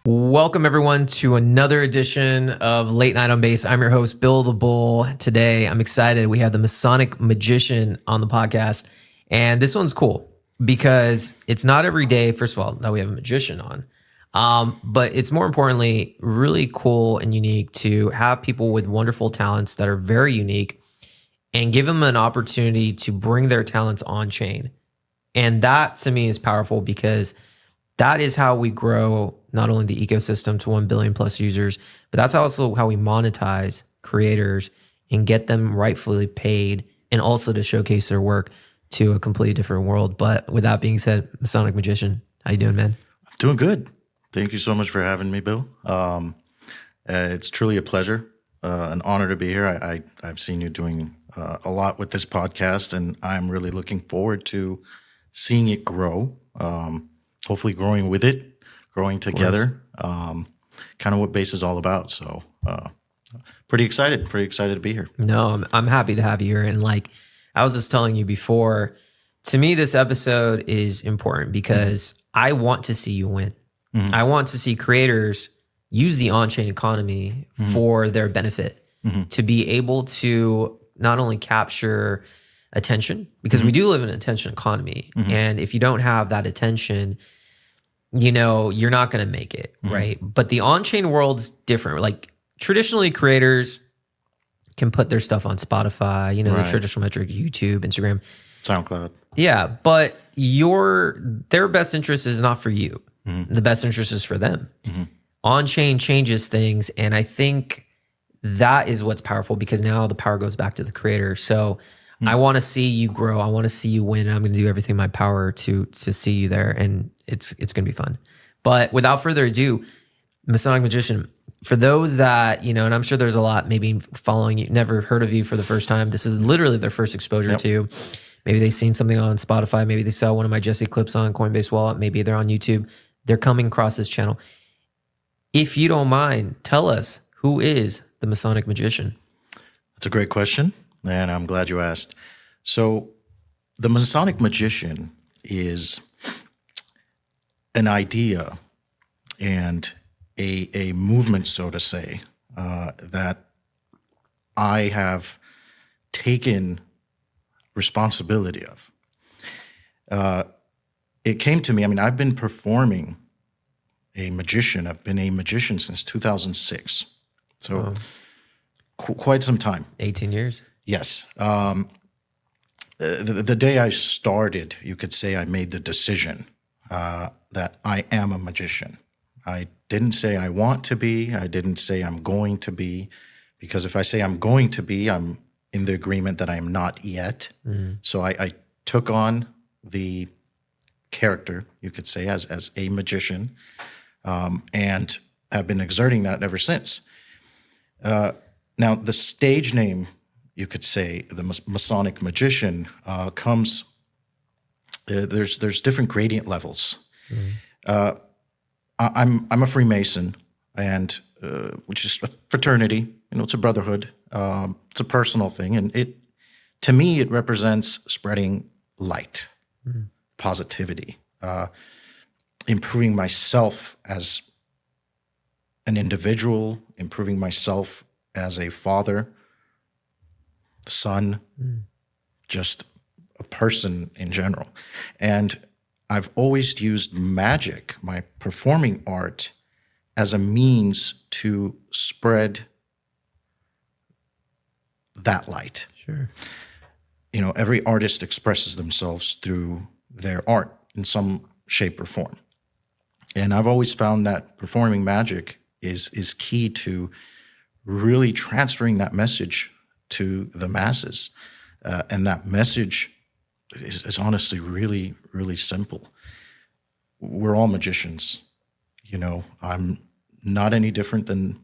Welcome, everyone, to another edition of Late Night on Base. I'm your host, Bill the Bull. Today, I'm excited. We have the Masonic Magician on the podcast. And this one's cool because it's not every day, first of all, that we have a magician on. But it's more importantly, really cool and unique to have people with wonderful talents that are very unique and give them an opportunity to bring their talents on chain. And that, to me, is powerful because that is how we grow not only the ecosystem to 1 billion plus users, but that's also how we monetize creators and get them rightfully paid and also to showcase their work to a completely different world. But with that being said, Masonic Magician, how you doing, man? Doing good. Thank you so much for having me, Bill. It's truly a pleasure, an honor to be here. I've seen you doing a lot with this podcast, and I'm really looking forward to seeing it grow. Hopefully growing with it, growing together, kind of what Base is all about. So pretty excited to be here. No, I'm happy to have you here. And like I was just telling you before, to me, this episode is important because I want to see you win. Mm-hmm. I want to see creators use the on-chain economy for their benefit, to be able to not only capture attention, because we do live in an attention economy. And if you don't have that attention, you know, you're not going to make it, right? But the on-chain world's different. Like traditionally, creators can put their stuff on Spotify, you know, the traditional metric, YouTube, Instagram, SoundCloud. Yeah, but their best interest is not for you. The best interest is for them. On-chain changes things, and I think that is what's powerful because now the power goes back to the creator. So I want to see you grow. I want to see you win. And I'm going to do everything in my power to see you there. And it's going to be fun. But without further ado, Masonic Magician, for those that, you know, and I'm sure there's a lot maybe following you, never heard of you for the first time. This is literally their first exposure to you. Maybe they've seen something on Spotify. Maybe they saw one of my Jesse clips on Coinbase Wallet. Maybe they're on YouTube. They're coming across this channel. If you don't mind, tell us, who is the Masonic Magician? That's a great question. And I'm glad you asked. So the Masonic Magician is an idea and a movement, so to say, that I have taken responsibility of. It came to me, I mean, I've been performing I've been a magician since 2006. So quite some time. 18 years. Yes. The day I started, you could say I made the decision that I am a magician. I didn't say I want to be. I didn't say I'm going to be. Because if I say I'm going to be, I'm in the agreement that I am not yet. So I took on the character, you could say, as a magician, and have been exerting that ever since. Now, the stage name, you could say, the Masonic Magician, comes. There's different gradient levels. I'm a Freemason, and which is a fraternity. You know, it's a brotherhood. It's a personal thing, and to me it represents spreading light, positivity, improving myself as an individual, improving myself as a father, son, just a person in general. And I've always used magic, my performing art, as a means to spread that light. Sure. You know, every artist expresses themselves through their art in some shape or form. And I've always found that performing magic is key to really transferring that message to the masses. And that message is honestly really, really simple. We're all magicians. You know, I'm not any different than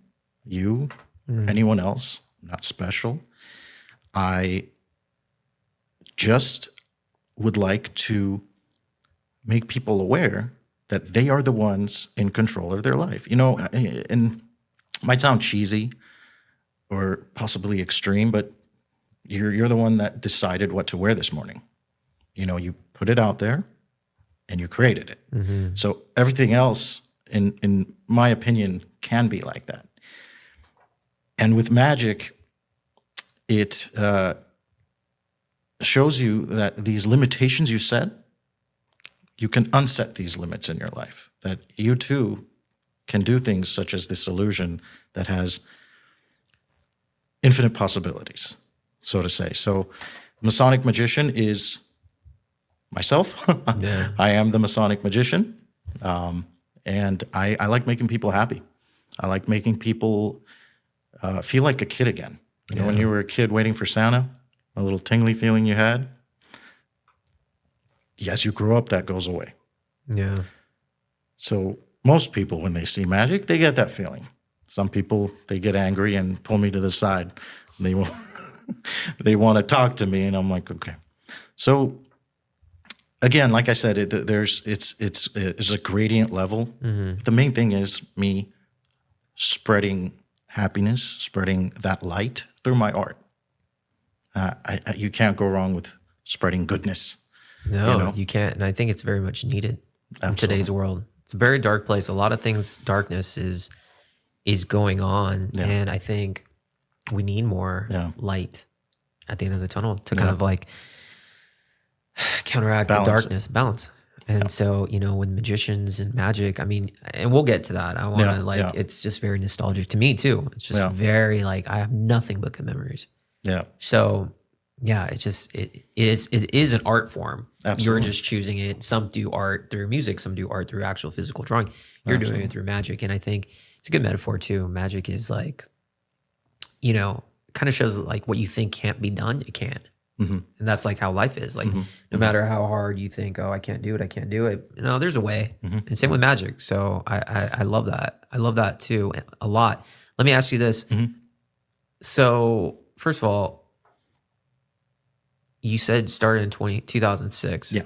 you, anyone else. I'm not special. I just would like to make people aware that they are the ones in control of their life. You know, and it might sound cheesy or possibly extreme, but you're the one that decided what to wear this morning. You know, you put it out there and you created it. So everything else in my opinion, can be like that. And with magic, it shows you that these limitations you set, you can unset these limits in your life, that you too can do things such as this illusion that has infinite possibilities, so to say. So Masonic Magician is myself. Yeah. I am the Masonic Magician. And I like making people happy. I like making people feel like a kid again. You know, when you were a kid waiting for Santa, a little tingly feeling you had. As you grow up, that goes away. Yeah. So most people, when they see magic, they get that feeling. Some people, they get angry and pull me to the side. They will, they want to talk to me, and I'm like, okay. So again, like I said, it's a gradient level. The main thing is me spreading happiness, spreading that light through my art. You can't go wrong with spreading goodness. No, you can't. And I think it's very much needed in today's world. It's a very dark place. A lot of things, darkness is going on. Yeah. And I think we need more light at the end of the tunnel to kind of like counteract the darkness, balance. And so, you know, with magicians and magic, I mean, and we'll get to that. I want to it's just very nostalgic to me too. It's just very like, I have nothing but good memories. Yeah. So yeah, it's just, it is an art form. Absolutely. You're just choosing it. Some do art through music. Some do art through actual physical drawing. You're doing it through magic. And I think it's a good metaphor too. Magic is like, you know, kind of shows like what you think can't be done, it can. Mm-hmm. And that's like how life is. Like no matter how hard you think, oh, I can't do it. No, there's a way. And same with magic. So I love that. I love that too a lot. Let me ask you this. So first of all, you said started in 2006. Yeah.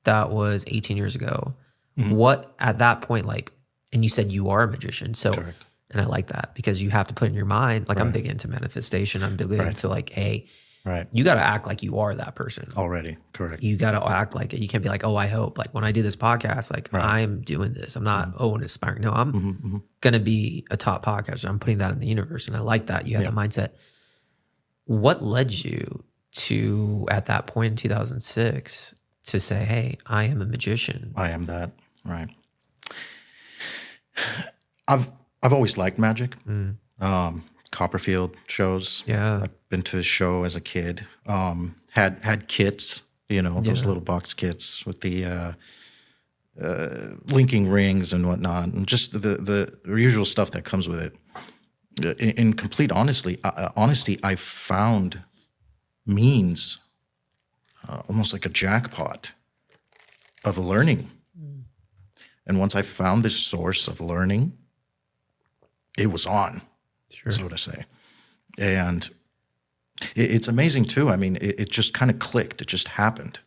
That was 18 years ago. What at that point, like, and you said you are a magician. So, correct. And I like that because you have to put in your mind, like I'm big into manifestation. I'm big into like, you got to act like you are that person already. Correct. You got to act like it. You can't be like, oh, I hope like when I do this podcast, like I'm doing this. I'm not, an aspiring. No, I'm going to be a top podcaster. I'm putting that in the universe. And I like that. You have the mindset. What led you to, at that point in 2006, to say, hey, I am a magician? I am that. Right. I've always liked magic. Copperfield shows. Yeah. I've been to a show as a kid. Had kits, you know, those little box kits with the linking rings and whatnot, and just the usual stuff that comes with it. In complete honesty, I found means, almost like a jackpot, of learning. And once I found this source of learning, it was on. Sure. So to say. And it's amazing too. I mean, it just kind of clicked. It just happened.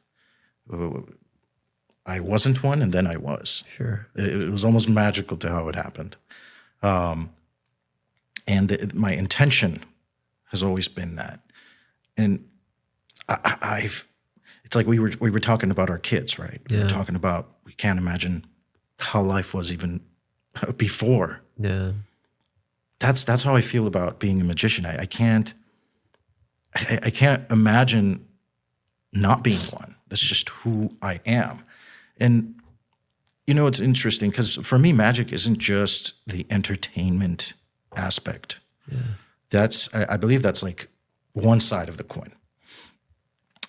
I wasn't one, and then I was. Sure. It was almost magical to how it happened. And my intention has always been that. And it's like we were talking about our kids, right? Yeah. We were talking about, we can't imagine how life was even before. Yeah. That's how I feel about being a magician. I can't imagine not being one. That's just who I am. And you know, it's interesting because for me, magic isn't just the entertainment aspect. Yeah. I believe that's like one side of the coin.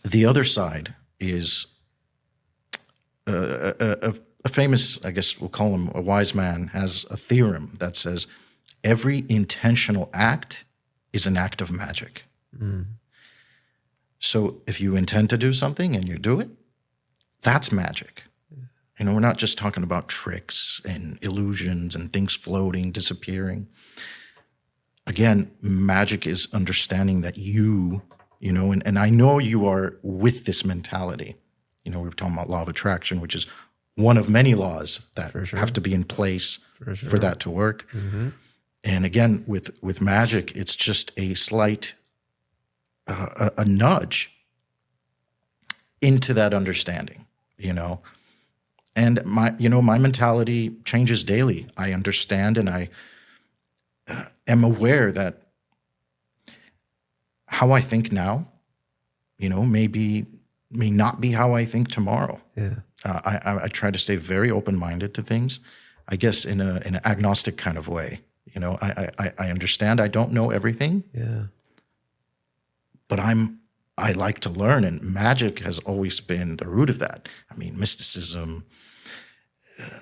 The other side is a famous, I guess we'll call him a wise man, has a theorem that says every intentional act is an act of magic. So if you intend to do something and you do it, that's magic. You know, we're not just talking about tricks and illusions and things floating, disappearing. Again, magic is understanding that you know, and I know you are with this mentality. You know, we were talking about law of attraction, which is one of many laws that have to be in place for that to work. And again, with magic, it's just a slight, a nudge into that understanding, you know. And my mentality changes daily. I understand and I am aware that how I think now, may not be how I think tomorrow. Yeah. I try to stay very open-minded to things, I guess in an agnostic kind of way. I understand I don't know everything. Yeah. But I like to learn, and magic has always been the root of that. I mean, mysticism.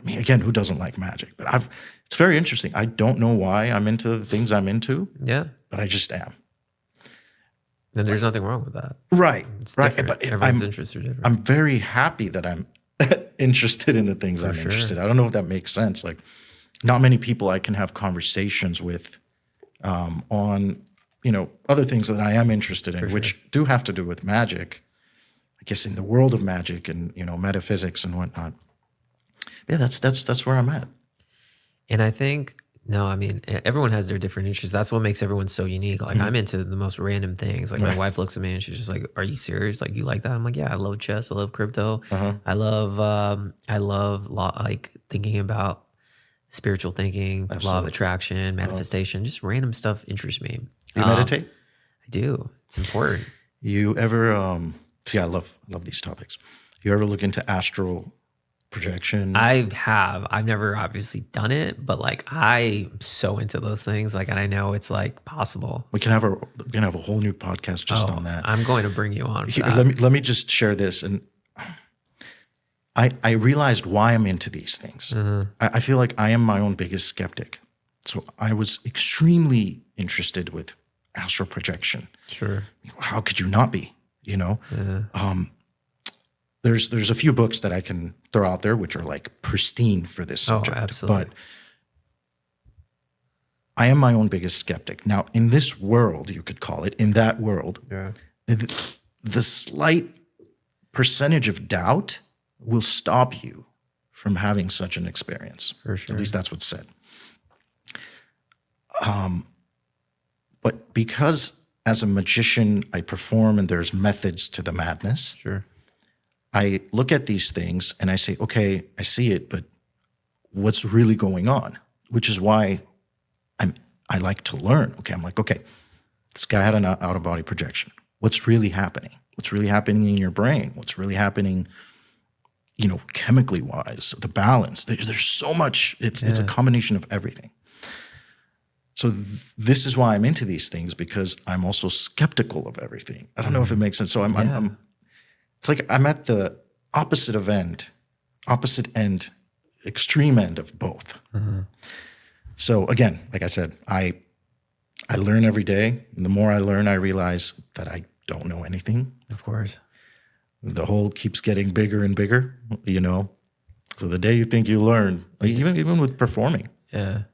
Again, who doesn't like magic? But it's very interesting. I don't know why I'm into the things I'm into. Yeah. But I just am. And there's nothing wrong with that. Right. It's right. different. But Everyone's interests are different. I'm very happy that I'm interested in the things I'm interested in. I don't know if that makes sense. Like, not many people I can have conversations with on, other things that I am interested in, which do have to do with magic, I guess, in the world of magic and, metaphysics and whatnot. Yeah, that's where I'm at. And I think, everyone has their different interests. That's what makes everyone so unique. Like, I'm into the most random things. Like, my wife looks at me and she's just like, "Are you serious? Like, you like that?" I'm like, "Yeah, I love chess. I love crypto. I love like thinking about spiritual thinking, law of attraction, manifestation. Just random stuff interests me." You meditate? I do. It's important. You ever see? I love these topics. You ever look into astral projection? I have. I've never obviously done it, but like I'm so into those things. Like, and I know it's like possible. We can have a whole new podcast just on that. I'm going to bring you on. For let me just share this. And I realized why I'm into these things. I feel like I am my own biggest skeptic. So I was extremely interested with astral projection. Sure. How could you not be? There's a few books that I can throw out there which are like pristine for this subject. Oh, absolutely. But I am my own biggest skeptic. Now, in this world, you could call it, in that world, the slight percentage of doubt will stop you from having such an experience. For sure. At least that's what's said. But because as a magician, I perform and there's methods to the madness. Sure. I look at these things and I say, okay, I see it, but what's really going on? Which is why I like to learn. Okay, I'm like, okay, this guy had an out-of-body projection. What's really happening? What's really happening in your brain? What's really happening, chemically wise? The balance. There's so much. It's a combination of everything. So this is why I'm into these things, because I'm also skeptical of everything. I don't know if it makes sense. So I'm it's like I'm at the opposite end, extreme end of both. So again, like I said, I learn every day. And the more I learn, I realize that I don't know anything. Of course. The hole keeps getting bigger and bigger, So the day you think you learn, like even with performing,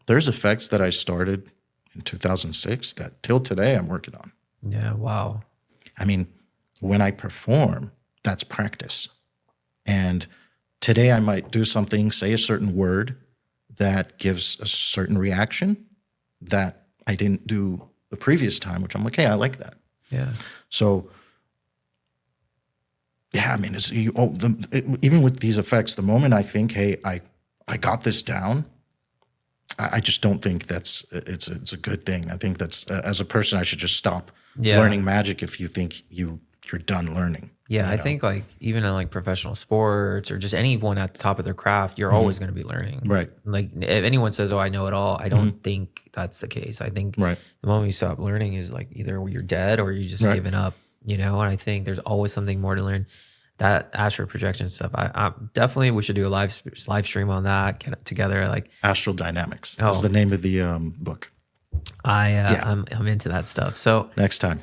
there's effects that I started in 2006 that till today I'm working on. Yeah, wow. I mean, when I perform, that's practice. And today I might do something, say a certain word that gives a certain reaction that I didn't do the previous time, which I'm like, hey, I like that. Yeah. So, yeah, I mean, even with these effects, the moment I think, hey, I got this down, I just don't think it's a good thing. I think that's as a person, I should just stop learning magic if you think you're done learning. Yeah, I think like even in like professional sports or just anyone at the top of their craft, you're always going to be learning. Right. Like if anyone says, "Oh, I know it all," I don't think that's the case. I think the moment you stop learning is like either you're dead or you just giving up. And I think there's always something more to learn. That astral projection stuff, I definitely we should do a live stream on that, get it together. Like Astral Dynamics is the name of the book. I'm into that stuff. So next time.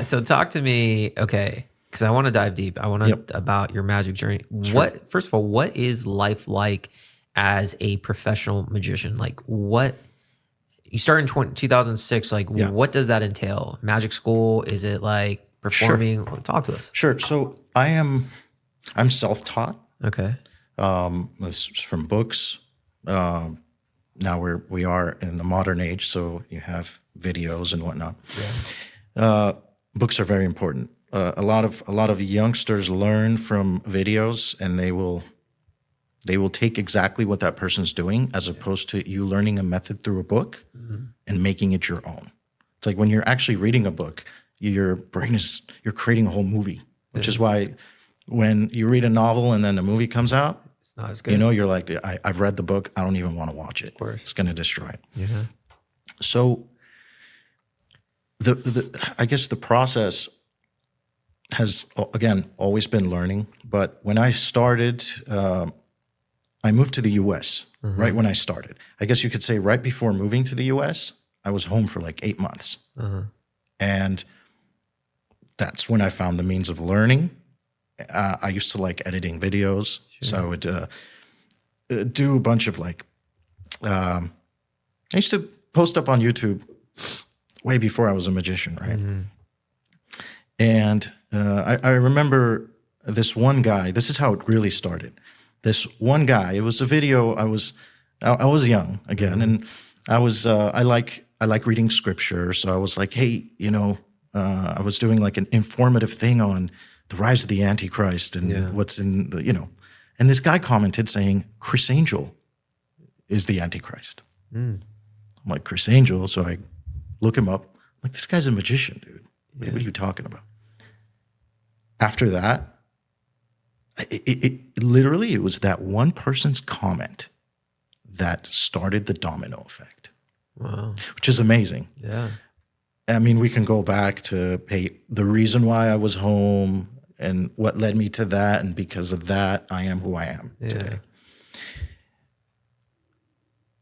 So talk to me, okay? Because I want to dive deep. I want to about your magic journey. Sure. First of all, what is life like as a professional magician? Like what you started in 2006. Like what does that entail? Magic school? Is it like performing? Sure. Talk to us. Sure. So I'm self-taught. Okay. It's from books. Now we are in the modern age, so you have videos and whatnot. Yeah. Books are very important. A lot of youngsters learn from videos, and they will They will take exactly what that person's doing as opposed to you learning a method through a book and making it your own. It's like when you're actually reading a book, your brain you're creating a whole movie, which is why when you read a novel and then the movie comes out, It's not as good. you know, you're like, I've read the book. I don't even want to watch it. Of course. It's going to destroy it. Yeah. So I guess the process has, again, always been learning. But when I started, I moved to the U.S. Right when I started. I guess you could say right before moving to the U.S., I was home for like 8 months. And that's when I found the means of learning. I used to like editing videos. So I would do a bunch of like, I used to post up on YouTube way before I was a magician, right? And I remember this one guy, this is how it really started. This one guy, it was a video, I was young again, and I like reading scripture. So I was like, hey, you know, I was doing like an informative thing on the rise of the Antichrist and what's in the, you know, and this guy commented saying, Chris Angel is the Antichrist. I'm like, Chris Angel? So I look him up. I'm like, this guy's a magician, dude. What are you talking about? After that, it literally, it was that one person's comment that started the domino effect. Wow. Which is amazing. Yeah. I mean, we can go back to, hey, the reason why I was home and what led me to that, and because of that, I am who I am today.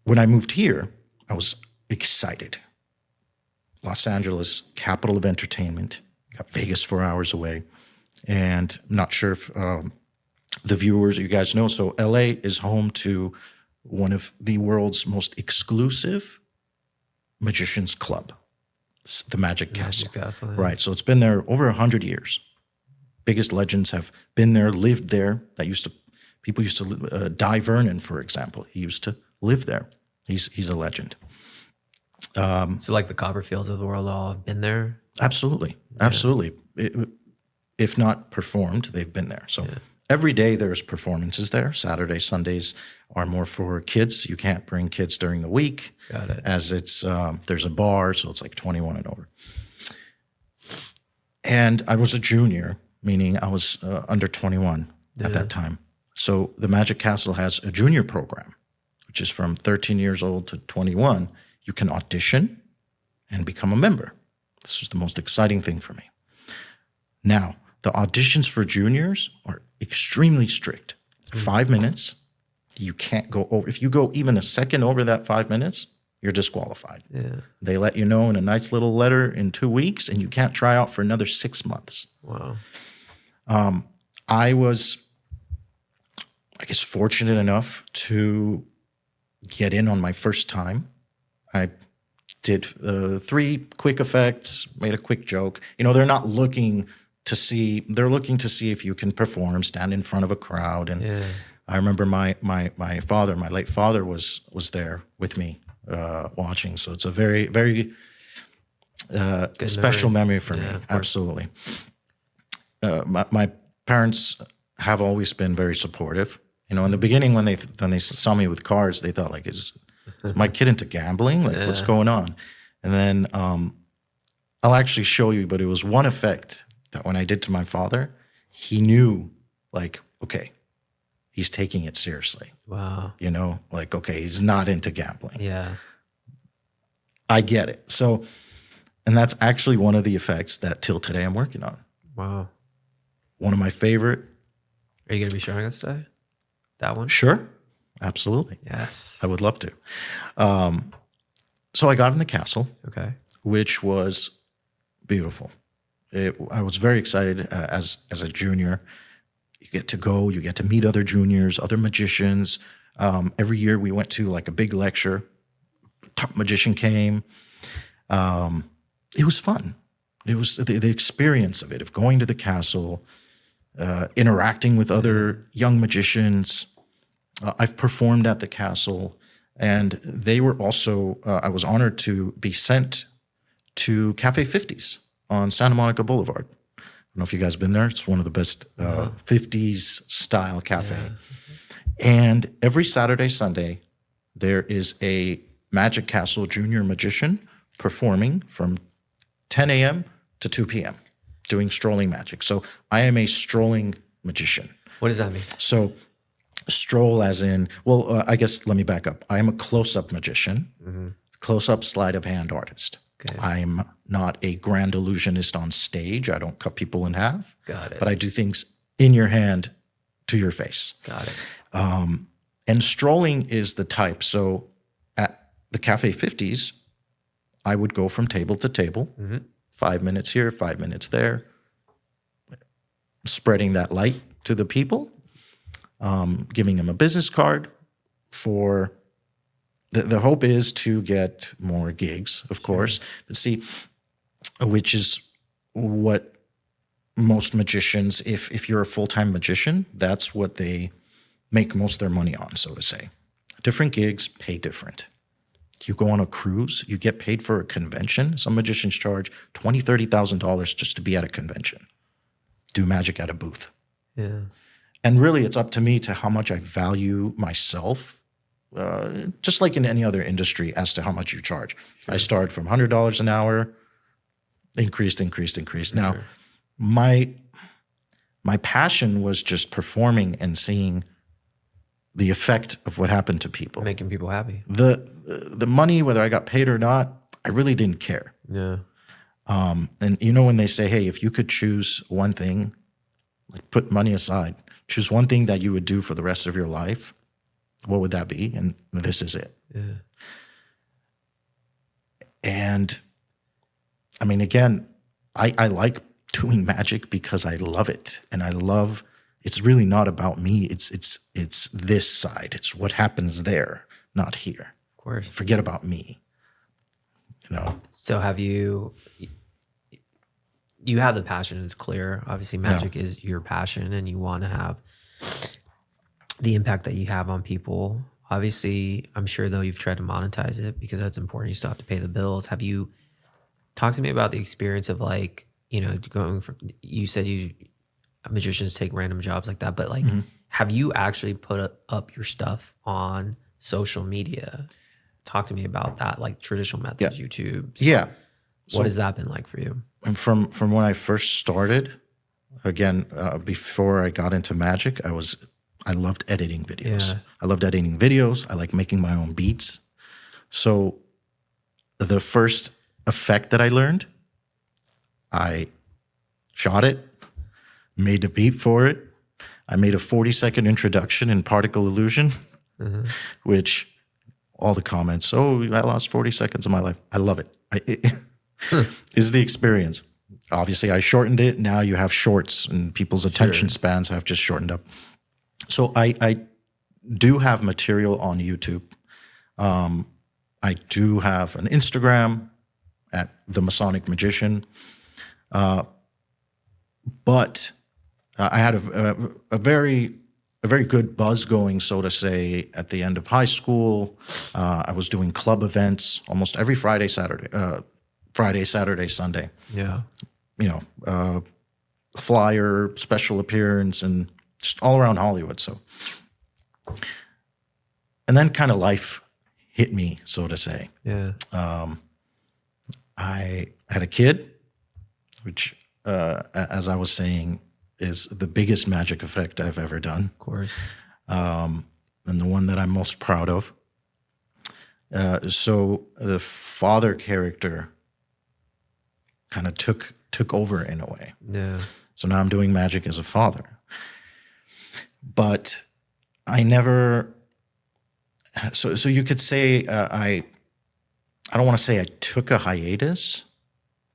When I moved here, I was excited. Los Angeles, capital of entertainment. Got Vegas 4 hours away. And I'm not sure if the viewers, you guys know, so LA is home to one of the world's most exclusive magicians club. It's the Magic Castle. Castle, Right. So it's been there over 100 years. Biggest legends have been there, lived there. People used to Di Vernon, for example. He used to live there. He's a legend. So like the Copperfields of the world all have been there? Absolutely. Absolutely. If not performed, they've been there. So every day there's performances there. Saturdays, Sundays are more for kids. You can't bring kids during the week. Got it. As it's, there's a bar, so it's like 21 and over. And I was a junior, meaning I was under 21 at that time. So the Magic Castle has a junior program, which is from 13 years old to 21. You can audition and become a member. This was the most exciting thing for me. Now, the auditions for juniors are extremely strict. 5 minutes, you can't go over. If you go even a second over that 5 minutes, you're disqualified. They let you know in a nice little letter in 2 weeks, and you can't try out for another 6 months. Wow. I was, I guess, fortunate enough to get in on my first time. I did 3 quick effects, made a quick joke. You know, they're not looking to see, they're looking to see if you can perform, stand in front of a crowd. And I remember my father, my late father was there with me watching. So it's a very, very special memory for me. Absolutely. My parents have always been very supportive. You know, in the beginning when they saw me with cards, they thought like, is my kid into gambling? Like, what's going on? And then I'll actually show you, but it was one effect that when I did to my father, he knew, like, okay, he's taking it seriously. Wow. You know, like, okay, he's not into gambling. Yeah. I get it. So, and that's actually one of the effects that till today I'm working on. Wow. One of my favorite. Are you going to be showing us today? That one? Sure. Absolutely. Yes. I would love to. So I got in the castle. Okay. Which was beautiful. I was very excited as a junior. You get to go, you get to meet other juniors, other magicians. Every year we went to like a big lecture. Top magician came. It was fun. It was the experience of it, of going to the castle, interacting with other young magicians. I've performed at the castle, and they were also, I was honored to be sent to Cafe 50s on Santa Monica Boulevard. I don't know if you guys have been there. It's one of the best 50s style cafe. And every Saturday, Sunday, there is a Magic Castle junior magician performing from 10 a.m. to 2 p.m. doing strolling magic. So I am a strolling magician. What does that mean? So stroll as in, well, I guess let me back up. I am a close-up magician, close-up sleight of hand artist. Okay. I'm not a grand illusionist on stage. I don't cut people in half. Got it. But I do things in your hand to your face. Got it. And strolling is the type. So at the Cafe 50s, I would go from table to table, 5 minutes here, 5 minutes there, spreading that light to the people, giving them a business card for the hope is to get more gigs, of course. But see, which is what most magicians, if you're a full-time magician, that's what they make most of their money on, so to say. Different gigs pay different. You go on a cruise, you get paid for a convention. Some magicians charge $20,000, $30,000 just to be at a convention, do magic at a booth. Yeah. And really, it's up to me to how much I value myself, just like in any other industry, as to how much you charge. Sure. I started from $100 an hour, increased. Now, Sure. my passion was just performing and seeing the effect of what happened to people. Making people happy. The money, whether I got paid or not, I really didn't care. Yeah. And you know when they say, hey, if you could choose one thing, like put money aside, choose one thing that you would do for the rest of your life, what would that be? And this is it. Yeah. And I mean, again, I like doing magic because I love it. And I love, it's really not about me. It's this side. It's what happens there, not here. Of course. Forget about me. You know? So have you have the passion, it's clear. Obviously magic is your passion and you want to have the impact that you have on people. Obviously, I'm sure though you've tried to monetize it because that's important. You still have to pay the bills. Have you talked to me about the experience of like, you know, going from, you said magicians take random jobs like that, but like, have you actually put up your stuff on social media? Talk to me about that, like traditional methods, YouTube. Stuff. Yeah. What has that been like for you? And from when I first started, again, before I got into magic, I loved editing videos. Yeah. I loved editing videos. I like making my own beats. So the first effect that I learned, I shot it, made a beat for it. I made a 40-second introduction in particle illusion, which all the comments, oh, I lost 40 seconds of my life. I love it. Is the experience. Obviously, I shortened it. Now you have shorts and people's attention spans have just shortened up. So I do have material on YouTube. I do have an Instagram at the Masonic Magician. But I had a very good buzz going, so to say, at the end of high school. I was doing club events almost every Friday, Saturday, Sunday. Yeah. You know, flyer, special appearance, and just all around Hollywood. So, and then kind of life hit me, so to say. Yeah. I had a kid, which, as I was saying, is the biggest magic effect I've ever done. Of course. And the one that I'm most proud of. So the father character kind of took over in a way. Yeah. So now I'm doing magic as a father. But I never, so you could say I don't want to say I took a hiatus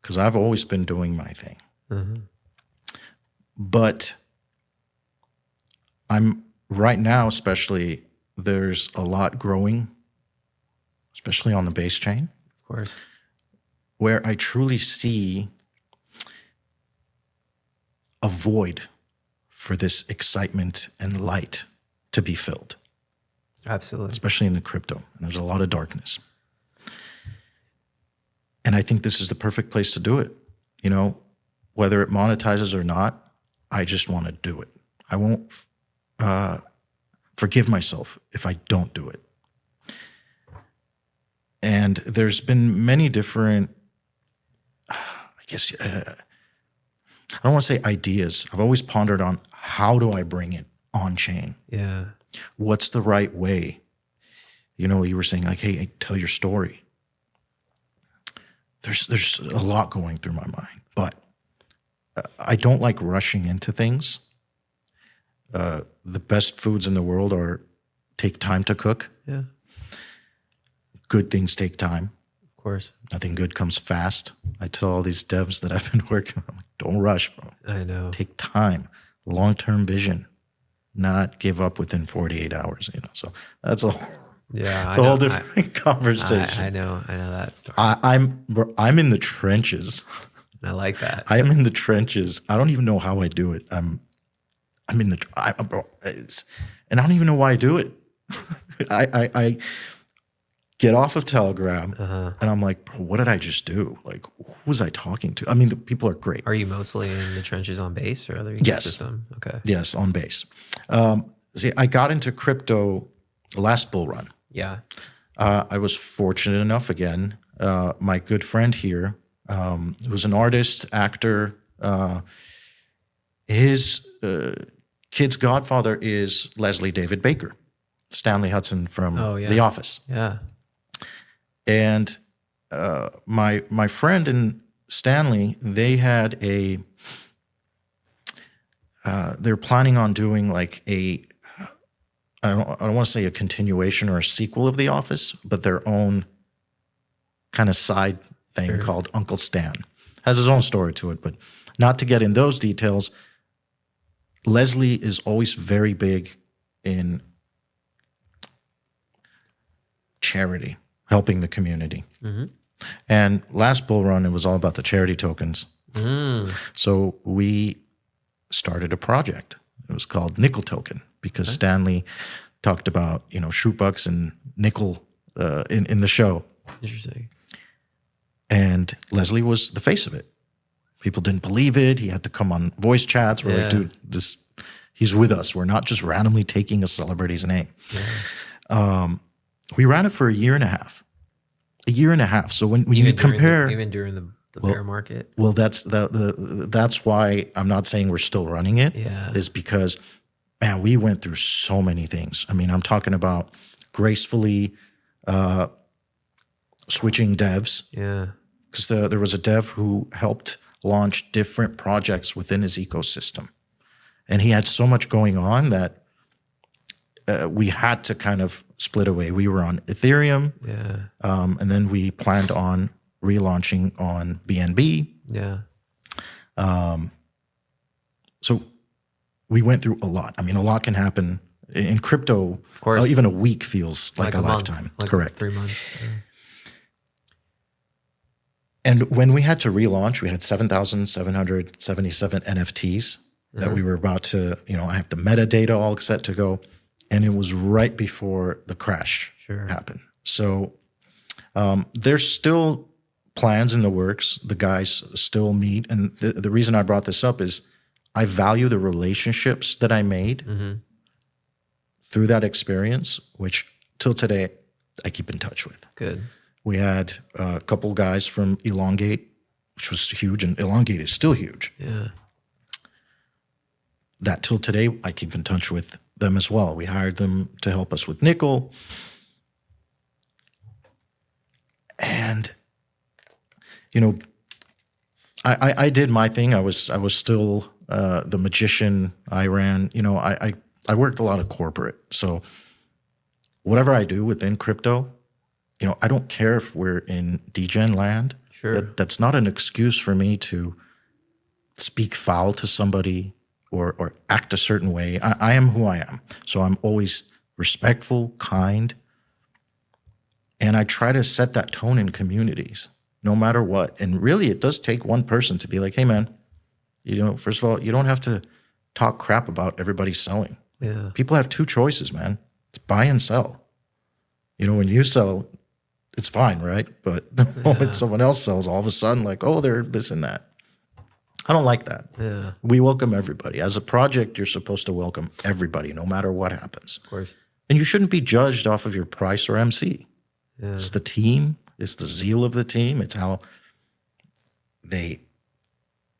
because I've always been doing my thing. But I'm right now, especially, there's a lot growing, especially on the base chain. Of course. Where I truly see a void for this excitement and light to be filled. Absolutely. Especially in the crypto. And there's a lot of darkness. And I think this is the perfect place to do it. You know, whether it monetizes or not, I just want to do it. I won't forgive myself if I don't do it. And there's been many different, I guess, I don't want to say ideas. I've always pondered on how do I bring it on chain? Yeah. What's the right way? You know, you were saying like, hey, tell your story. There's a lot going through my mind, but I don't like rushing into things. The best foods in the world take time to cook. Yeah. Good things take time. Of course. Nothing good comes fast. I tell all these devs that I've been working with, don't rush, bro. I know. Take time, long-term vision, not give up within 48 hours, you know. So that's a whole different conversation. I know that story. I'm in the trenches. I like that. I am in the trenches. I don't even know how I do it. I'm in the, and I don't even know why I do it. I get off of Telegram and I'm like, bro, what did I just do? Like, who was I talking to? I mean, the people are great. Are you mostly in the trenches on Base or other ecosystem? Okay. Yes, on Base. See, I got into crypto last bull run. Yeah. I was fortunate enough, again, my good friend here, who's an artist, actor, his kid's godfather is Leslie David Baker, Stanley Hudson from The Office. Yeah. And my friend and Stanley, they had they're planning on doing like I don't want to say a continuation or a sequel of The Office, but their own kind of side thing called Uncle Stan. Has his own story to it, but not to get in those details. Leslie is always very big in charity, helping the community. Mm-hmm. And last bull run, it was all about the charity tokens. So we started a project. It was called Nickel Token because Stanley talked about, you know, shootbucks and nickel in the show. Interesting. And Leslie was the face of it. People didn't believe it. He had to come on voice chats. We're like, dude, he's with us. We're not just randomly taking a celebrity's name. Yeah. We ran it for a year and a half. So when you compare, even during the bear market. Well, that's why I'm not saying we're still running it. Yeah. Is because, man, we went through so many things. I mean, I'm talking about gracefully switching devs. Yeah. Because there was a dev who helped launch different projects within his ecosystem. And he had so much going on that we had to kind of split away. We were on Ethereum, and then we planned on relaunching on BNB. Yeah. So we went through a lot. I mean, a lot can happen in crypto. Of course. Even a week feels like a month, lifetime. like Correct. 3 months. Yeah. And when we had to relaunch, we had 7,777 NFTs that we were about to, I have the metadata all set to go. And it was right before the crash happened. So there's still plans in the works. The guys still meet. And the reason I brought this up is I value the relationships that I made through that experience, which till today I keep in touch with. Good. We had a couple guys from Elongate, which was huge, and Elongate is still huge. Yeah. That till today, I keep in touch with them as well. We hired them to help us with nickel. And, I did my thing. I was still the magician. I ran, I worked a lot of corporate. So whatever I do within crypto, I don't care if we're in degen land. Sure. That's not an excuse for me to speak foul to somebody or act a certain way. I am who I am. So I'm always respectful, kind, and I try to set that tone in communities, no matter what. And really, it does take one person to be like, hey, man, first of all, you don't have to talk crap about everybody selling. Yeah. People have two choices, man. It's buy and sell. When you sell, it's fine, right? But the moment someone else sells, all of a sudden, like, oh, they're this and that. I don't like that. Yeah, We welcome everybody. As a project, you're supposed to welcome everybody, no matter what happens. of course. And you shouldn't be judged off of your price or MC. Yeah. It's the team. It's the zeal of the team. It's how they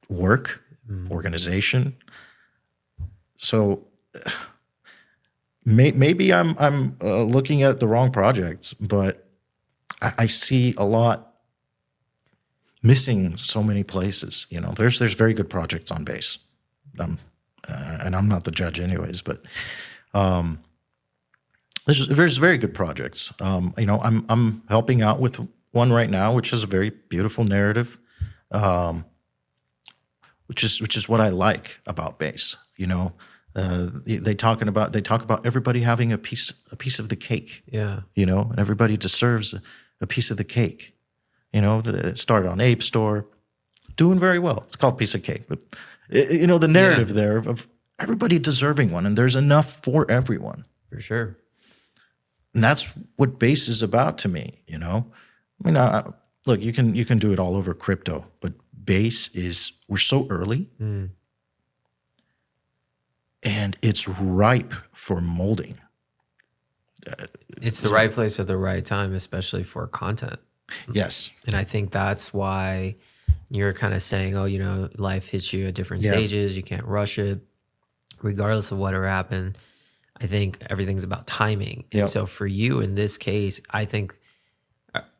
work, organization. So maybe I'm looking at the wrong projects, but I see a lot missing so many places. You know, there's very good projects on base, and I'm not the judge anyways, but there's very good projects. You know, I'm helping out with one right now, which is a very beautiful narrative, which is what I like about base. You know, they talk about everybody having a piece of the cake. Yeah. You know, and everybody deserves a piece of the cake. You know, it started on Ape Store, doing very well. It's called Piece of Cake, but you know the narrative there of everybody deserving one, and there's enough for everyone. For sure. And that's what base is about to me. You know, I mean, look, you can do it all over crypto, but base we're so early, and it's ripe for molding. It's the right place at the right time, especially for content. Yes. And I think that's why you're kind of saying, oh, you know, life hits you at different stages. You can't rush it, regardless of whatever happened. I think everything's about timing. And so for you in this case, I think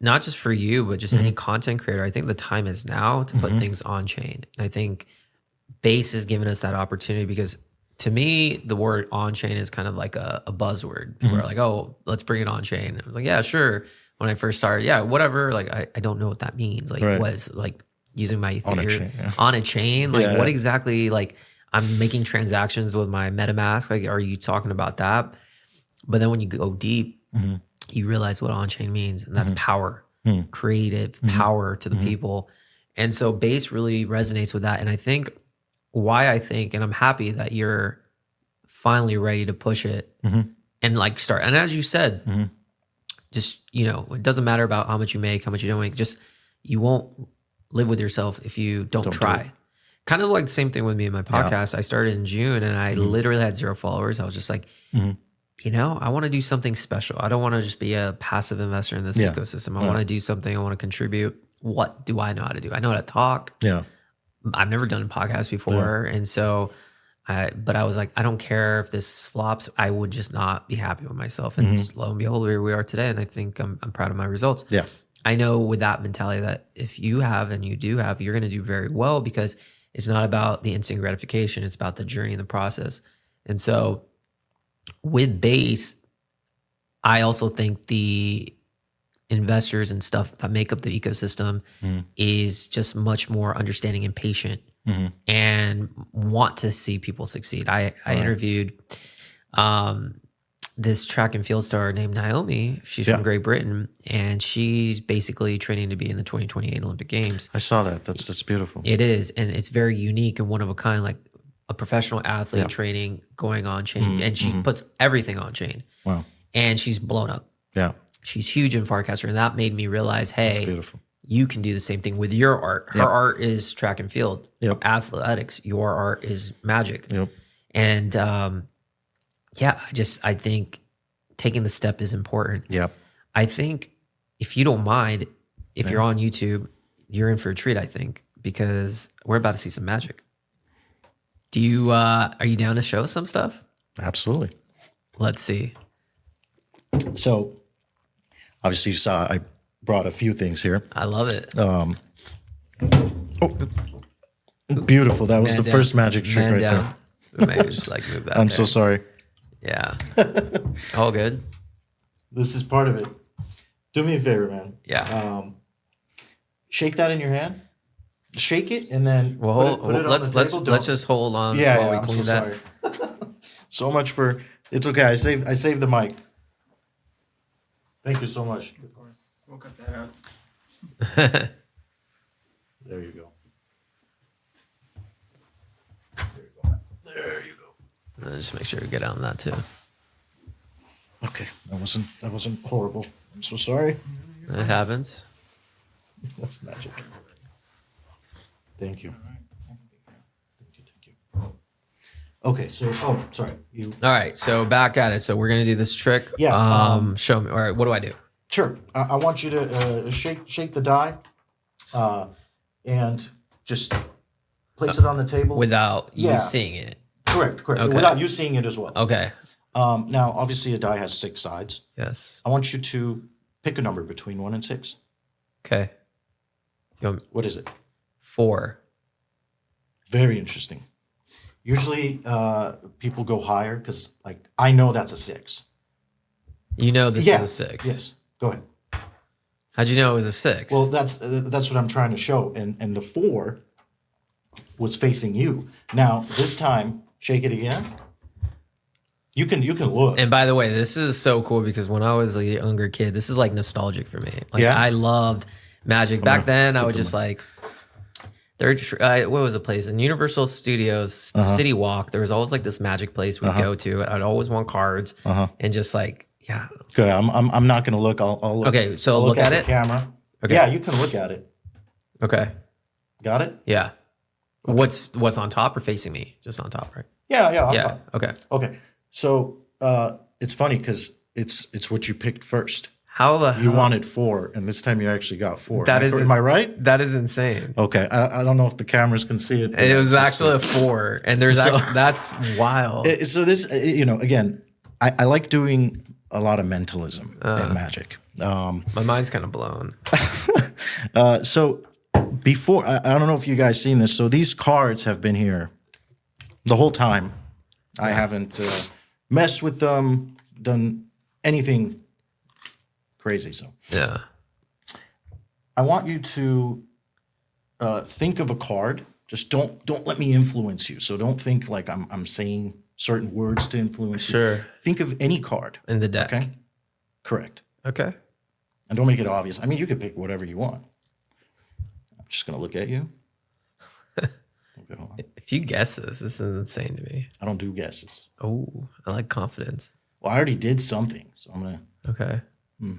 not just for you, but just any content creator, I think the time is now to put things on chain. And I think Base has given us that opportunity because to me, the word on chain is kind of like a buzzword. People are like, oh, let's bring it on chain. I was like, yeah, sure. When I first started, yeah, whatever. Like, I don't know what that means. Like, what is like using my Ethereum on a chain? Like, what exactly? Like, I'm making transactions with my MetaMask. Like, are you talking about that? But then when you go deep, you realize what on chain means, and that's power, creative power to the people. And so Base really resonates with that. And I think and I'm happy that you're finally ready to push it and like start. And as you said, just, you know, it doesn't matter about how much you make, how much you don't make. Just, you won't live with yourself if you don't try. Kind of like the same thing with me and my podcast. I started in June and I literally had 0 followers. I was just like, you know, I want to do something special. I don't want to just be a passive investor in this ecosystem. I want to do something. I want to contribute. What do I know how to do? I know how to talk. Yeah. I've never done a podcast before. And so, but I was like, I don't care if this flops. I would just not be happy with myself. And lo and behold, here we are today. And I think I'm proud of my results. Yeah. I know with that mentality that if you have and you do have, you're going to do very well because it's not about the instant gratification. It's about the journey and the process. And so with Base, I also think the investors and stuff that make up the ecosystem is just much more understanding and patient and want to see people succeed. I interviewed this track and field star named Naomi. She's from Great Britain, and she's basically training to be in the 2028 Olympic Games. I saw that. That's beautiful. It is, and it's very unique and one of a kind, like a professional athlete training going on chain, and she puts everything on chain. Wow. And she's blown up. Yeah. She's huge in Farcaster, and that made me realize, hey, you can do the same thing with your art. Her art is track and field, athletics. Your art is magic. And I think taking the step is important. I think if you don't mind, if you're on YouTube, you're in for a treat, I think, because we're about to see some magic. Do you, are you down to show some stuff? Absolutely. Let's see. So, obviously, you saw I brought a few things here. I love it. Beautiful. That was the first magic trick right there. We may just like move that. I'm so sorry. Yeah. All good. This is part of it. Do me a favor, man. Yeah. Shake that in your hand. Shake it and then let's just hold on while we clean that. So much for it's okay. I saved the mic. Thank you so much. Of course. We'll cut that out. There you go. There you go. Just make sure you get on that too. Okay. That wasn't horrible. I'm so sorry. It happens. That's magic. Thank you. Okay, so sorry, you. All right, so back at it. So we're gonna do this trick. Yeah, Show me. All right, what do I do? Sure. I want you to shake the die, and just place it on the table Without Yeah. you seeing it. Correct. Okay. Without you seeing it as well. Okay. Now, obviously, a die has 6 sides. Yes. I want you to pick a number between 1 and 6. Okay. What is it? 4. Very interesting. Usually, people go higher because, like, I know that's a 6. You know this is a 6. Yes. Go ahead. How'd you know it was a 6? Well, that's what I'm trying to show, and the 4 was facing you. Now, this time, shake it again. You can look. And by the way, this is so cool because when I was a younger kid, this is like nostalgic for me. Like Yeah? I loved magic. Back then, I would just like what was the place in Universal Studios City Walk? There was always like this magic place we'd go to. I'd always want cards and just like Good. I'm not going to look. I'll look. Okay, so I'll look at the it? camera. Okay. Yeah, you can look at it. Okay. Got it? Yeah. What's on top or facing me? Just on top, right? Yeah. Yeah. Okay. Okay. So it's funny because it's what you picked first. How the hell? You wanted 4, and this time you actually got 4. That is- Am I right? That is insane. Okay. I don't know if the cameras can see it. but It was it's just actually a 4, and there's actually that's wild. so this, again, I like doing a lot of mentalism in magic. My mind's kind of blown. So before, I don't know if you guys seen this. So these cards have been here the whole time. I haven't messed with them, done anything crazy. So Yeah. I want you to think of a card. Just don't let me influence you. So don't think like I'm saying certain words to influence you. Sure. Think of any card. In the deck. Okay. Correct. Okay. And don't make it obvious. I mean, you can pick whatever you want. I'm just gonna look at you. Okay, hold on. If you guess this is insane to me. I don't do guesses. Oh, I like confidence. Well, I already did something, so I'm gonna. Okay. I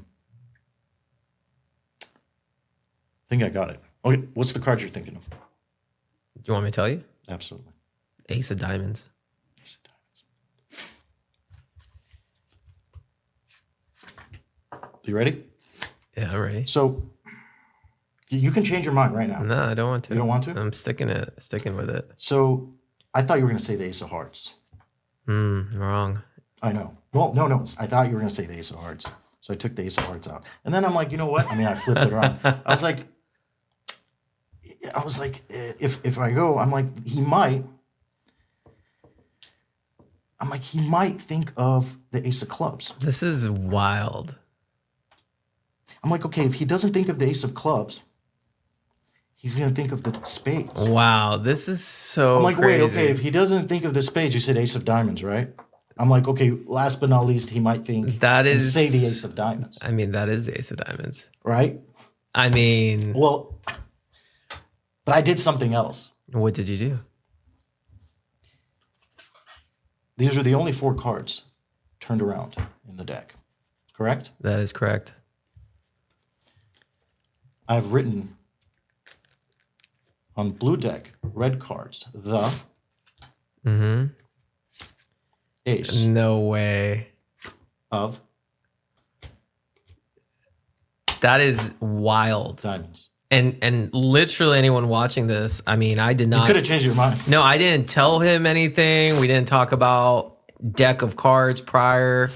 think I got it. Okay, what's the card you're thinking of? Do you want me to tell you? Absolutely. Ace of Diamonds. Ace of diamonds. You ready? Yeah, I'm ready. So you can change your mind right now. No, I don't want to. You don't want to? I'm sticking with it. So I thought you were gonna say the Ace of Hearts. Wrong. I know. Well, no. I thought you were gonna say the Ace of Hearts. So I took the Ace of Hearts out, and then I'm like, you know what? I mean, I flipped it around. I was like, if I go, I'm like, he might. I'm like, he might think of the Ace of Clubs. This is wild. I'm like, okay, if he doesn't think of the Ace of Clubs, he's gonna think of the spades. Wow, this is so I'm like, crazy. wait, okay, if he doesn't think of the spades, you said Ace of Diamonds, right? I'm like, okay, last but not least, he might think That and is- say the Ace of Diamonds, I mean, that is the Ace of Diamonds. right? I mean, Well, but I did something else. what did you do? These are the only 4 cards turned around in the deck, correct? That is correct. I've written on blue deck, red cards, the Ace No way. of That is wild. Diamonds. And literally anyone watching this, I mean, I did You not. could have changed your mind. No, I didn't tell him anything. We didn't talk about deck of cards prior.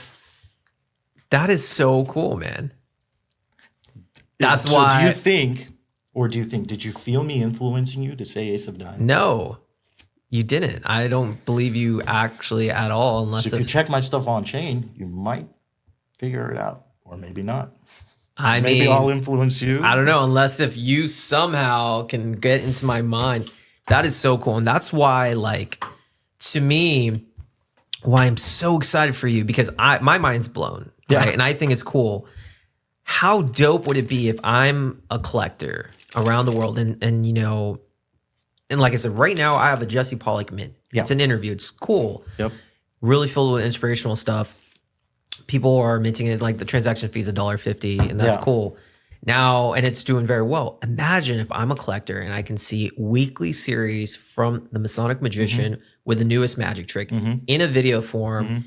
That is so cool, man. That's So why. do you think, did you feel me influencing you to say Ace of Diamonds? No, you didn't. I don't believe you actually at all, unless So if you check my stuff on chain, you might figure it out, or maybe not. Maybe I'll influence you. I don't know, unless if you somehow can get into my mind. That is so cool. And that's why, like, to me, why I'm so excited for you, because my mind's blown. Yeah. Right? And I think it's cool. How dope would it be if I'm a collector around the world and you know, and like I said, right now I have a Jesse Pollock mint. Yeah. It's an interview. It's cool. Yep. Really filled with inspirational stuff. People are minting it, like the transaction fee is $1.50, and that's Yeah. cool. Now, and it's doing very well. Imagine if I'm a collector and I can see weekly series from the Masonic Magician with the newest magic trick in a video form,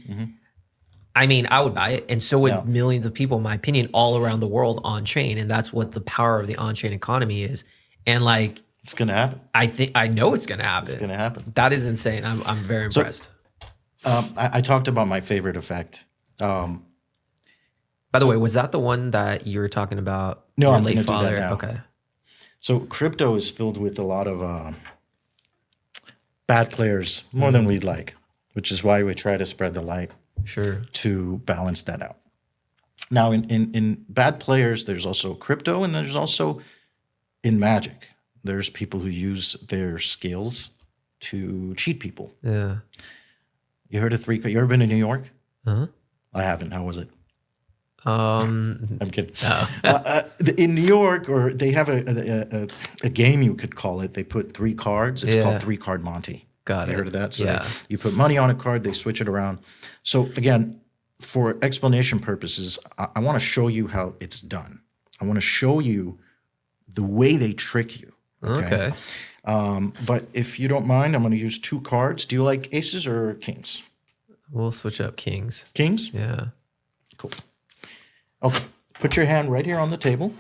I mean, I would buy it. And so would millions of people, in my opinion, all around the world on chain. And that's what the power of the on-chain economy is. And like, it's going to happen. I know it's going to happen. It's going to happen. That is insane. I'm very impressed. I talked about my favorite effect. By the way, was that the one that you were talking about? No, your I'm late going to do father? that now. Okay. So crypto is filled with a lot of bad players, more than we'd like, which is why we try to spread the light to balance that out. Now, in bad players, there's also crypto, and there's also in magic. There's people who use their skills to cheat people. Yeah. You heard of you ever been to New York? Uh-huh. I haven't. How was it? I'm kidding. In New York, or they have a game, you could call it. They put 3 cards. It's called 3-card Monte. Got it. You heard of that? So you put money on a card, they switch it around. So again, for explanation purposes, I want to show you how it's done. I want to show you the way they trick you. Okay. But if you don't mind, I'm going to use 2 cards. Do you like aces or kings? We'll switch up kings. Kings? Yeah. Cool. Okay. Put your hand right here on the table.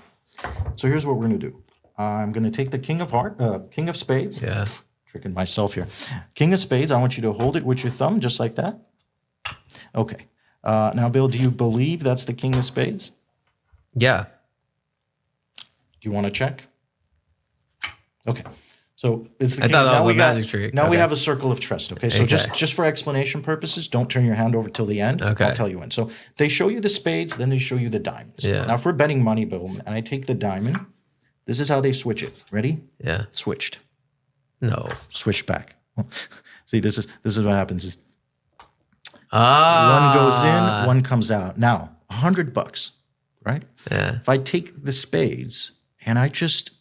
So here's what we're going to do. I'm going to take the king of spades. Yeah. Tricking myself here. King of spades. I want you to hold it with your thumb just like that. Okay. Now, Bill, do you believe that's the king of spades? Yeah. Do you want to check? Okay. So it's the I king. thought that Now was we a magic trick. Now we Okay. have a circle of trust. Okay. So just for explanation purposes, don't turn your hand over till the end. Okay. I'll tell you when. So they show you the spades, then they show you the diamonds. Yeah. Now if we're betting money, Bill, and I take the diamond, this is how they switch it. Ready? Yeah. Switched. No. Switched back. See, this is what happens is Ah. one goes in, one comes out. Now, $100, right? Yeah. If I take the spades and I just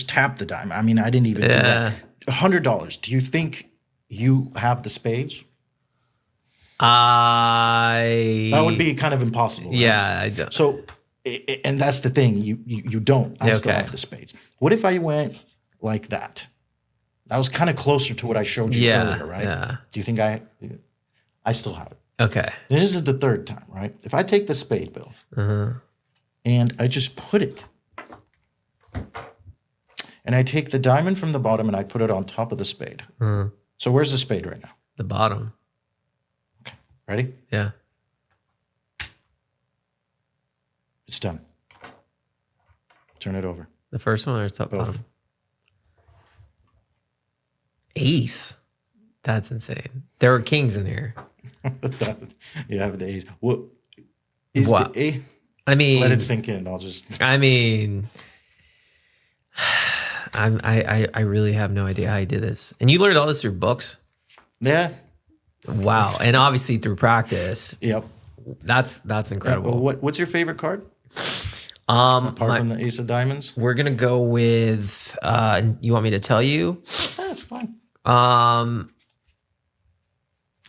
tapped the dime. I mean, I didn't even do that. $100. Do you think you have the spades? That would be kind of impossible. Right? Yeah. I don't. So, and that's the thing. You don't. I still have the spades. What if I went like that? That was kind of closer to what I showed you earlier, right? Yeah. Do you think I still have it? Okay. This is the 3rd time, right? If I take the spade, Bill, and I just put it, and I take the diamond from the bottom and I put it on top of the spade. So where's the spade right now? The bottom. Okay. Ready? Yeah. It's done. Turn it over. The first one or top Both. bottom? Ace. That's insane. There were kings in here. You have the ace. What is What? the ace? I mean, Let it sink in. I'll just. I mean, I really have no idea how you did this. And you learned all this through books? Yeah. Wow. And obviously through practice. Yep. That's incredible. What's your favorite card? Apart from the ace of diamonds? We're gonna go with you want me to tell you? That's fine. Um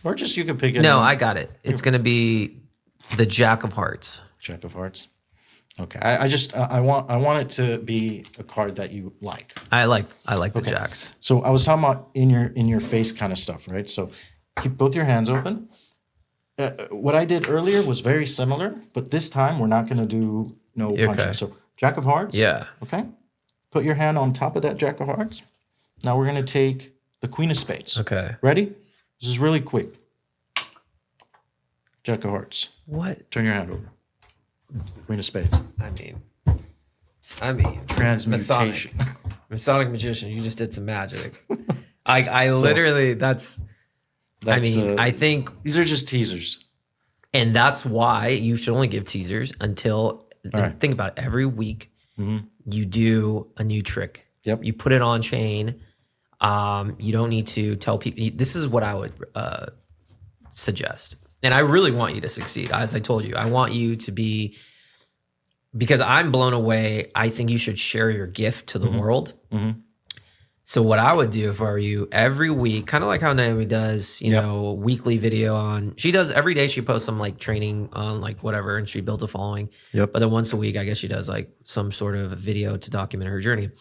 Or just you can pick it. No, I got it. It's gonna be the Jack of Hearts. Jack of Hearts. Okay. I want it to be a card that you like. I like the jacks. So I was talking about in your face kind of stuff, right? So keep both your hands open. What I did earlier was very similar, but this time we're not going to do punching. Okay. So Jack of Hearts. Yeah. Okay. Put your hand on top of that Jack of Hearts. Now we're going to take the Queen of Spades. Okay. Ready? This is really quick. Jack of Hearts. What? Turn your hand over. Queen of Spades. I mean, Transmutation. Masonic Magician, you just did some magic. I literally, I think, these are just teasers. and that's why you should only give teasers until, right. Think about it, every week you do a new trick. Yep. You put it on chain. You don't need to tell people. This is what I would suggest. And I really want you to succeed. As I told you, I want you to be, because I'm blown away. I think you should share your gift to the world. So what I would do if I were you, every week, kind of like how Naomi does, you know, weekly video on, she does every day. She posts some like training on like whatever, and she builds a following. Yep. But then once a week, I guess she does like some sort of video to document her journey.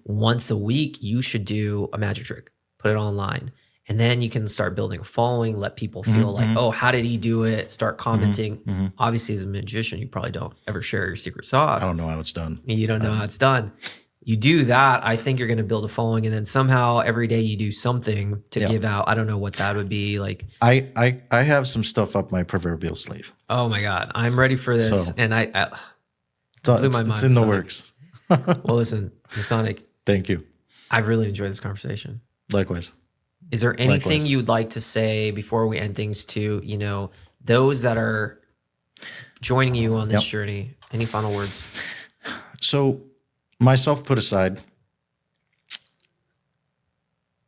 Once a week, you should do a magic trick. put it online. And then you can start building a following, let people feel like, oh, how did he do it? Start commenting. Obviously, as a magician, you probably don't ever share your secret sauce. I don't know how it's done. You don't know how it's done. You do that, I think you're going to build a following. And then somehow every day you do something to give out. I don't know what that would be. Like, I have some stuff up my proverbial sleeve. oh my God, I'm ready for this. And I blew my mind. It's in the works. Well, listen, Masonic, Thank you. I've really enjoyed this conversation. Likewise. Is there anything Likewise. you would like to say before we end things to, you know, those that are joining you on this journey? Any final words? So, myself put aside,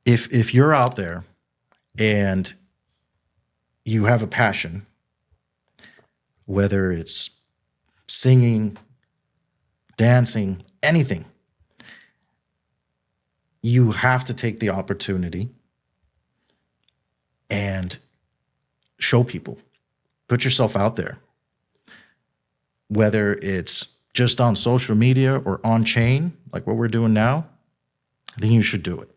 if you're out there and you have a passion, whether it's singing, dancing, anything, you have to take the opportunity and show people. Put yourself out there. Whether it's just on social media or Onchain, like what we're doing now, then you should do it.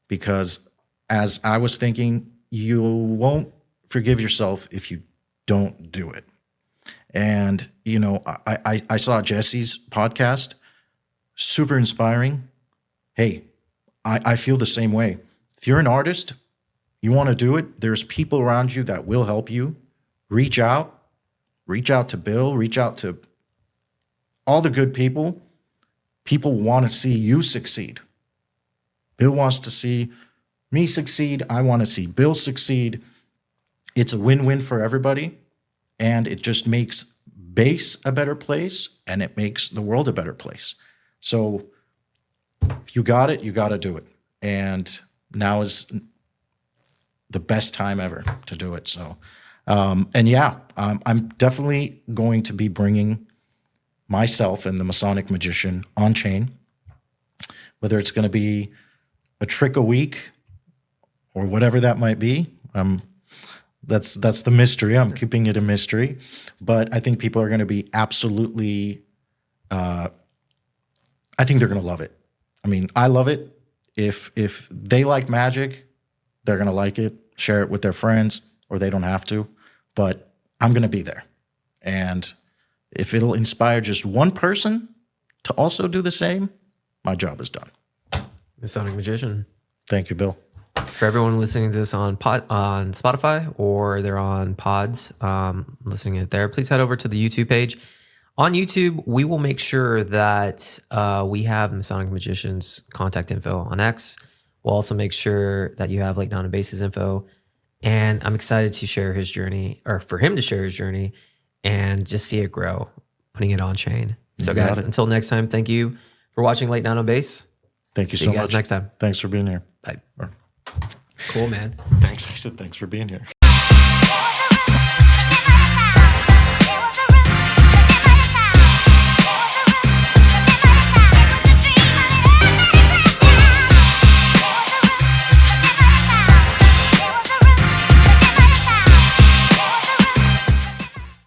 Because as I was thinking, you won't forgive yourself if you don't do it. And, you know, I saw Jesse's podcast, super inspiring. Hey, I feel the same way. If you're an artist, you want to do it, there's people around you that will help you. Reach out to Bill, reach out to all the good people. People want to see you succeed. Bill wants to see me succeed. I want to see Bill succeed. It's a win-win for everybody. And it just makes Base a better place, and it makes the world a better place. So if you got it, you got to do it. And now is the best time ever to do it. So, I'm definitely going to be bringing myself and the Masonic Magician Onchain, whether it's going to be a trick a week or whatever that might be. That's the mystery. I'm keeping it a mystery, but I think people are going to be absolutely. I think they're going to love it. I mean, I love it. If they like magic, they're going to like it. Share it with their friends, or they don't have to. But I'm going to be there, and if it'll inspire just one person to also do the same, my job is done. Masonic Magician. Thank you, Bill. For everyone listening to this on Spotify or they're on pods, listening it there, please head over to the YouTube page. On YouTube, we will make sure that we have Masonic Magician's contact info. On X, we'll also make sure that you have Late Night on Base's info. And I'm excited to share his journey, or for him to share his journey and just see it grow, putting it on chain. So guys, until next time, thank you for watching Late Night on Base. Thank you See so you guys much. next time. Thanks for being here. Bye. Cool, man. Thanks. I said thanks for being here.